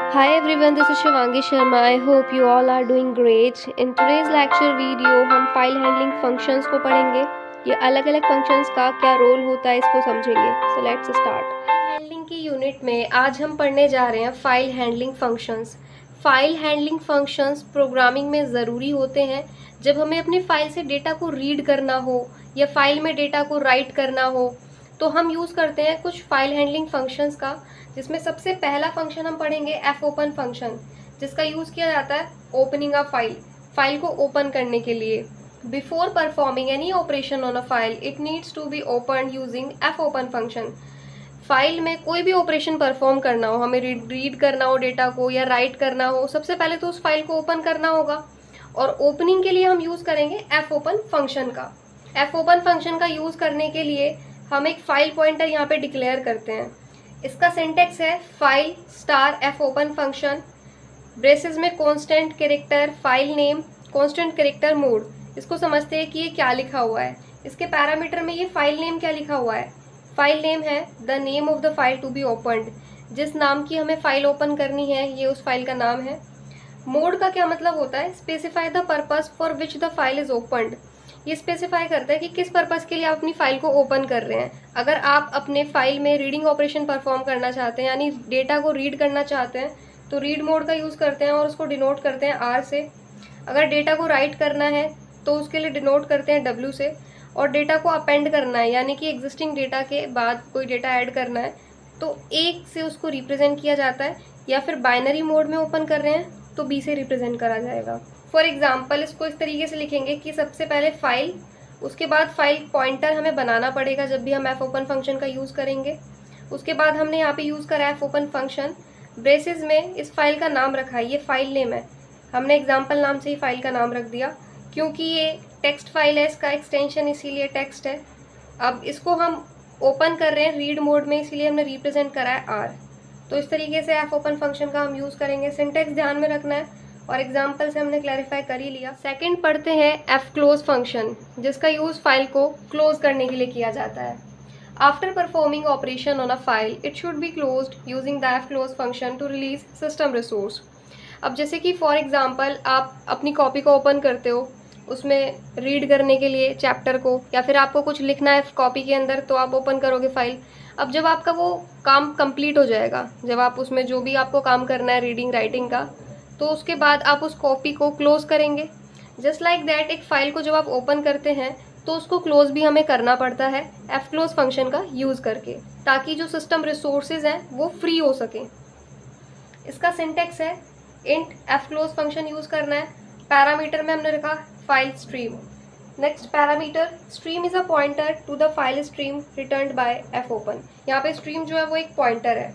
Hi everyone, this is Shivangi Sharma. I hope you all are doing great. In today's lecture video हम file handling functions को पढ़ेंगे। ये अलग अलग functions का क्या रोल होता है इसको समझेंगे। So let's start. हैंडलिंग की यूनिट में आज हम पढ़ने जा रहे हैं file handling functions. File handling functions programming में ज़रूरी होते हैं जब हमें अपनी फाइल से डेटा को रीड करना हो या फाइल में डेटा को राइट करना हो, तो हम यूज़ करते हैं कुछ फाइल हैंडलिंग फंक्शंस का, जिसमें सबसे पहला फंक्शन हम पढ़ेंगे एफ ओपन फंक्शन, जिसका यूज़ किया जाता है ओपनिंग अ फाइल को ओपन करने के लिए। Before performing any operation on a file it needs to be open using F open function. File में कोई भी ऑपरेशन परफॉर्म करना हो, हमें रीड करना हो डेटा को या राइट करना हो, सबसे पहले तो उस फाइल को ओपन करना होगा, और ओपनिंग के लिए हम यूज़ करेंगे एफ ओपन फंक्शन का। एफ ओपन फंक्शन का यूज़ करने के लिए हम एक फाइल पॉइंटर यहाँ पे डिक्लेयर करते हैं। इसका सिंटेक्स है file star F open function, braces में constant character file name, constant character mode. इसको समझते हैं कि ये क्या लिखा हुआ है। इसके पैरामीटर में ये फाइल नेम क्या लिखा हुआ है। फाइल नेम है the name of the file to be opened, जिस नाम की हमें फाइल ओपन करनी है ये उस फाइल का नाम है। मोड का क्या मतलब होता है, specify the purpose for which the file is opened. ये स्पेसिफाई करता है कि किस पर्पस के लिए आप अपनी फाइल को ओपन कर रहे हैं। अगर आप अपने फाइल में रीडिंग ऑपरेशन परफॉर्म करना चाहते हैं, यानी डेटा को रीड करना चाहते हैं, तो रीड मोड का यूज़ करते हैं और उसको डिनोट करते हैं आर से। अगर डेटा को राइट करना है तो उसके लिए डिनोट करते हैं डब्ल्यू से। और डेटा को अपेंड करना है, यानी कि एग्जिस्टिंग डेटा के बाद कोई डेटा ऐड करना है, तो एक से उसको रिप्रेजेंट किया जाता है, या फिर बाइनरी मोड में ओपन कर रहे हैं तो बी से रिप्रेजेंट करा जाएगा। फॉर एग्जाम्पल इसको इस तरीके से लिखेंगे कि सबसे पहले फाइल, उसके बाद फाइल पॉइंटर हमें बनाना पड़ेगा जब भी हम एफ ओपन फंक्शन का यूज़ करेंगे। उसके बाद हमने यहाँ पे यूज़ करा एफ ओपन फंक्शन, ब्रेसेस में इस फाइल का नाम रखा है, ये फाइल नेम है, हमने एग्जाम्पल नाम से ही फाइल का नाम रख दिया, क्योंकि ये टेक्स्ट फाइल है, इसका एक्सटेंशन इसीलिए टेक्स्ट है। अब इसको हम ओपन कर रहे हैं रीड मोड में, इसीलिए हमने रिप्रेजेंट करा है आर। तो इस तरीके से एफ ओपन फंक्शन का हम यूज़ करेंगे। सिंटेक्स ध्यान में रखना है और एग्जाम्पल से हमने क्लैरिफाई कर ही लिया। सेकंड पढ़ते हैं एफ क्लोज फंक्शन, जिसका यूज़ फाइल को क्लोज करने के लिए किया जाता है। After performing operation on a file it should be closed using the F close function to release system resource. अब जैसे कि फॉर एग्जाम्पल आप अपनी कॉपी को ओपन करते हो, उसमें रीड करने के लिए चैप्टर को, या फिर आपको कुछ लिखना है कॉपी के अंदर, तो आप ओपन करोगे फाइल। अब जब आपका वो काम कंप्लीट हो जाएगा, जब आप उसमें जो भी आपको काम करना है रीडिंग राइटिंग का, तो उसके बाद आप उस कॉपी को क्लोज करेंगे। जस्ट लाइक दैट एक फाइल को जब आप ओपन करते हैं तो उसको क्लोज भी हमें करना पड़ता है एफ क्लोज फंक्शन का यूज़ करके, ताकि जो सिस्टम रिसोर्सेज हैं वो फ्री हो सकें। इसका सिंटेक्स है int F close function use करना है। पैरामीटर में हमने रखा file stream. Next parameter stream is a pointer to the file stream returned by F open. यहाँ पे स्ट्रीम जो है वो एक पॉइंटर है।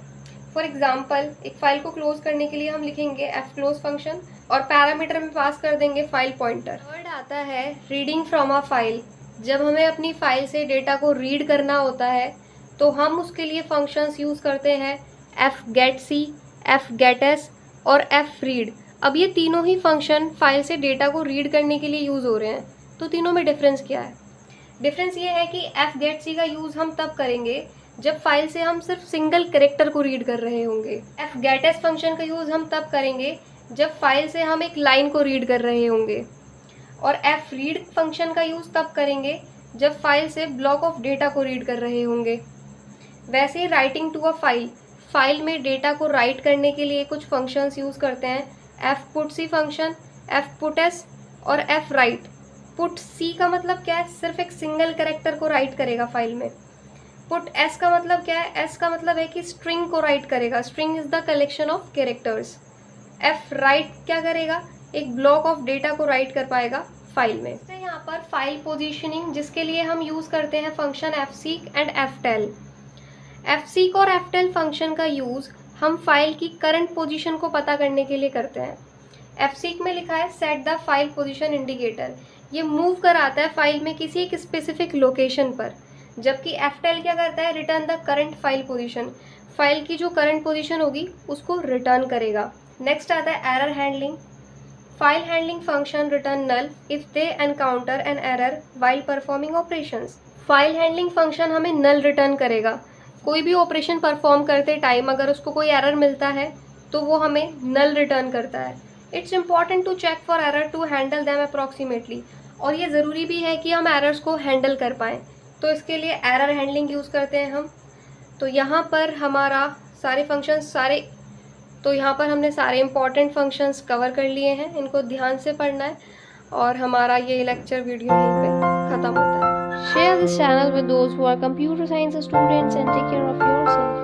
फॉर एग्जाम्पल एक फाइल को क्लोज करने के लिए हम लिखेंगे एफ क्लोज फंक्शन और पैरामीटर में पास कर देंगे फाइल पॉइंटर। थर्ड आता है रीडिंग फ्रॉम अ फाइल। जब हमें अपनी फाइल से डेटा को रीड करना होता है तो हम उसके लिए फंक्शंस यूज़ करते हैं एफ गेट सी, एफ गेट एस और एफ रीड। अब ये तीनों ही फंक्शन फाइल से डेटा को रीड करने के लिए यूज़ हो रहे हैं, तो तीनों में डिफरेंस क्या है। डिफरेंस ये है कि एफ गेट सी का यूज़ हम तब करेंगे जब फाइल से हम सिर्फ सिंगल कैरेक्टर को रीड कर रहे होंगे। एफ गेट एस फंक्शन का यूज़ हम तब करेंगे जब फाइल से हम एक लाइन को रीड कर रहे होंगे। और एफ रीड फंक्शन का यूज़ तब करेंगे जब फाइल से ब्लॉक ऑफ डेटा को रीड कर रहे होंगे। वैसे ही राइटिंग टू अ फाइल में डेटा को राइट करने के लिए कुछ फंक्शंस यूज़ करते हैं, एफ पुट सी फंक्शन, एफ पुट एस और एफ राइट। पुट सी का मतलब क्या है, सिर्फ एक सिंगल कैरेक्टर को राइट करेगा फाइल में। पुट एस का मतलब क्या है, एस का मतलब है कि स्ट्रिंग को राइट करेगा, string is the collection of characters. F right क्या करेगा, एक ब्लॉक ऑफ डेटा को राइट कर पाएगा फाइल में। तो यहाँ पर फाइल पोजीशनिंग, जिसके लिए हम यूज़ करते हैं function F seek and F tell. F seek और एफ टेल फंक्शन का यूज़ हम फाइल की करंट पोजीशन को पता करने के लिए करते हैं। एफ सीक में लिखा है set the file position indicator, ये मूव कराता है फाइल में किसी एक स्पेसिफिक लोकेशन पर, जबकि एफ टेल क्या करता है, return the current file position, file की जो करंट पोजीशन होगी उसको रिटर्न करेगा। नेक्स्ट आता है error handling. File handling function return null if they encounter an error while performing operations. File handling function हमें नल रिटर्न करेगा। कोई भी ऑपरेशन परफॉर्म करते टाइम अगर उसको कोई एरर मिलता है तो वो हमें नल रिटर्न करता है। It's important to check for error to handle them approximately, और ये ज़रूरी भी है कि हम एरर्स को हैंडल कर पाएँ, तो इसके लिए एरर हैंडलिंग यूज़ करते हैं हम। तो यहाँ पर हमारा सारे फंक्शंस तो यहाँ पर हमने सारे इंपॉर्टेंट फंक्शंस कवर कर लिए हैं, इनको ध्यान से पढ़ना है और हमारा ये लेक्चर वीडियो यहीं पे ख़त्म होता है। शेयर दिस चैनल विद दोस्त who are computer science students and take care of yourself.